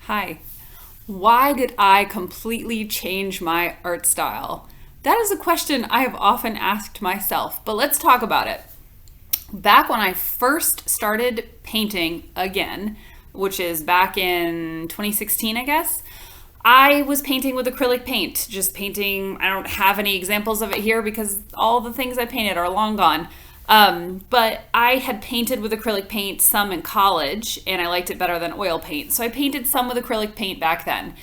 Hi. Why did I completely change my art style? That is a question I have often asked myself, but let's talk about it. Back when I first started painting again, which is back in 2016, I guess, I was painting with acrylic paint, just painting. I don't have any examples of it here because all the things I painted are long gone. But I had painted with acrylic paint some in college and I liked it better than oil paint. So I painted some with acrylic paint back then.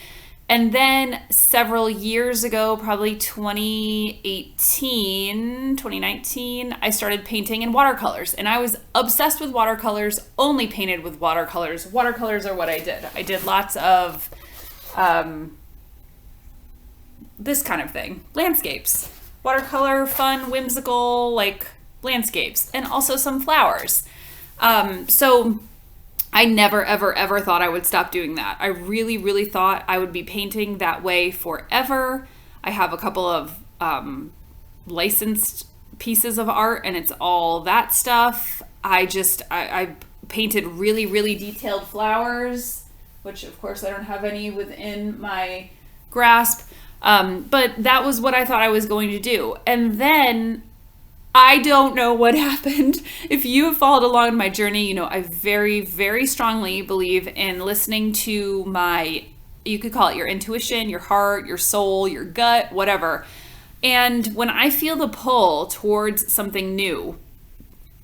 And then several years ago, probably 2018, 2019, I started painting in watercolors. And I was obsessed with watercolors, only painted with watercolors. Watercolors are what I did. I did lots of um, this kind of thing, landscapes. Watercolor, fun, whimsical, like landscapes, and also some flowers. So I never, ever, ever thought I would stop doing that. I really, really thought I would be painting that way forever. I have a couple of licensed pieces of art, and it's all that stuff. I painted really, really detailed flowers, which of course I don't have any within my grasp. But that was what I thought I was going to do. And then I don't know what happened. If you have followed along in my journey, you know I very, very strongly believe in listening to you could call it your intuition, your heart, your soul, your gut, whatever. And when I feel the pull towards something new,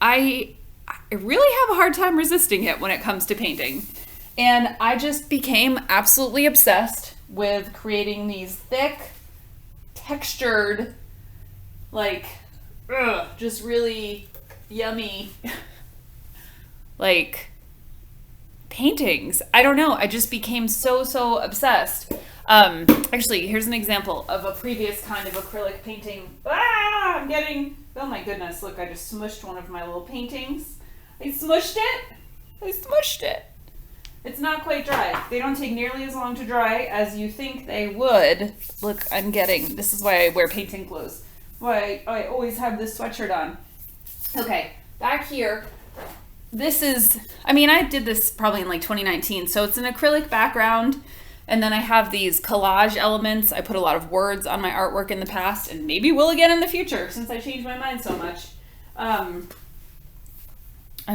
I really have a hard time resisting it when it comes to painting. And I just became absolutely obsessed with creating these thick, textured, like, just really yummy, like, paintings. I don't know. I just became so obsessed. Actually, here's an example of a previous kind of acrylic painting. Oh my goodness, look, I just smushed one of my little paintings. I smushed it. It's not quite dry. They don't take nearly as long to dry as you think they would. Look, this is why I wear painting clothes. Why I always have this sweatshirt on. Okay, back here, I did this probably in like 2019, so it's an acrylic background, and then I have these collage elements. I put a lot of words on my artwork in the past, and maybe will again in the future, since I changed my mind so much. I'm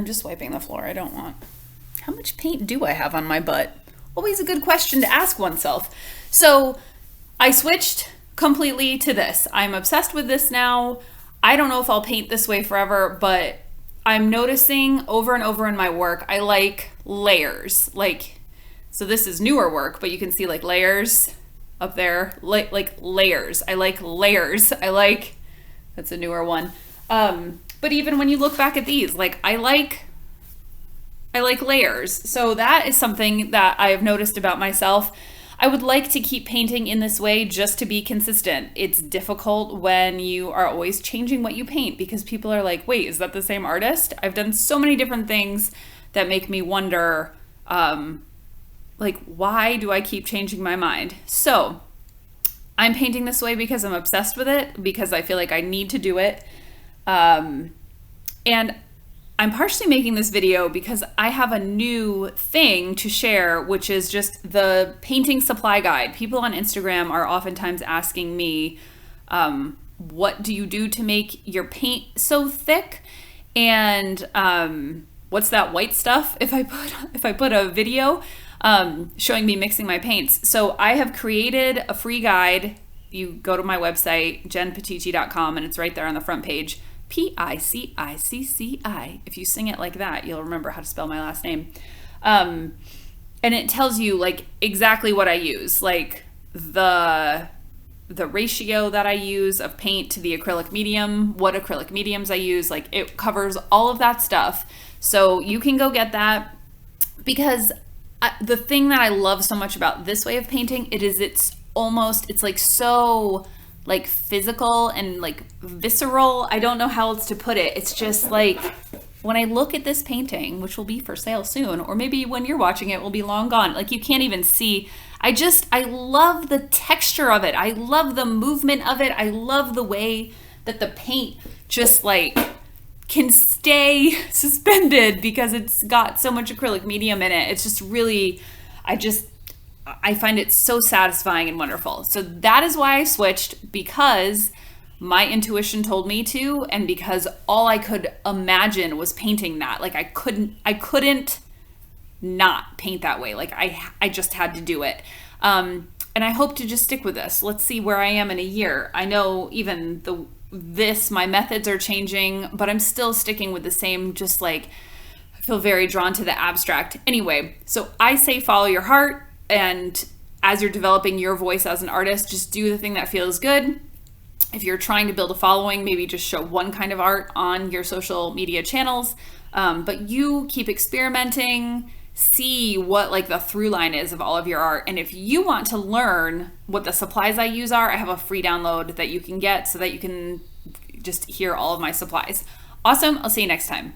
just wiping the floor. How much paint do I have on my butt? Always a good question to ask oneself. So I switched completely to this. I'm obsessed with this now. I don't know if I'll paint this way forever, but I'm noticing over and over in my work, I like layers. So this is newer work, but you can see like layers up there, like layers. I like layers. That's a newer one. But even when you look back at these, I like layers. So that is something that I have noticed about myself. I would like to keep painting in this way just to be consistent. It's difficult when you are always changing what you paint because people are like, wait, is that the same artist? I've done so many different things that make me wonder, why do I keep changing my mind? So I'm painting this way because I'm obsessed with it, because I feel like I need to do it. And I'm partially making this video because I have a new thing to share, which is just the painting supply guide. People on Instagram are oftentimes asking me, what do you do to make your paint so thick? And what's that white stuff if I put a video showing me mixing my paints? So I have created a free guide. You go to my website, jenpatici.com, and it's right there on the front page. Picicci. If you sing it like that, you'll remember how to spell my last name. And it tells you exactly what I use, the ratio that I use of paint to the acrylic medium, what acrylic mediums I use. It covers all of that stuff. So you can go get that, because the thing that I love so much about this way of painting, it's so physical and visceral. I don't know how else to put it. It's just when I look at this painting, which will be for sale soon, or maybe when you're watching it will be long gone, you can't even see. I love the texture of it. I love the movement of it. I love the way that the paint just can stay suspended because it's got so much acrylic medium in it. It's just really, I find it so satisfying and wonderful. So that is why I switched, because my intuition told me to, and because all I could imagine was painting that. Like I couldn't not paint that way. Like I just had to do it. And I hope to just stick with this. Let's see where I am in a year. I know even my methods are changing, but I'm still sticking with the same, just like I feel very drawn to the abstract. Anyway, so I say follow your heart, and as you're developing your voice as an artist, just do the thing that feels good. If you're trying to build a following, maybe just show one kind of art on your social media channels. But you keep experimenting, see what like the through line is of all of your art. And if you want to learn what the supplies I use are, I have a free download that you can get so that you can just hear all of my supplies. Awesome. I'll see you next time.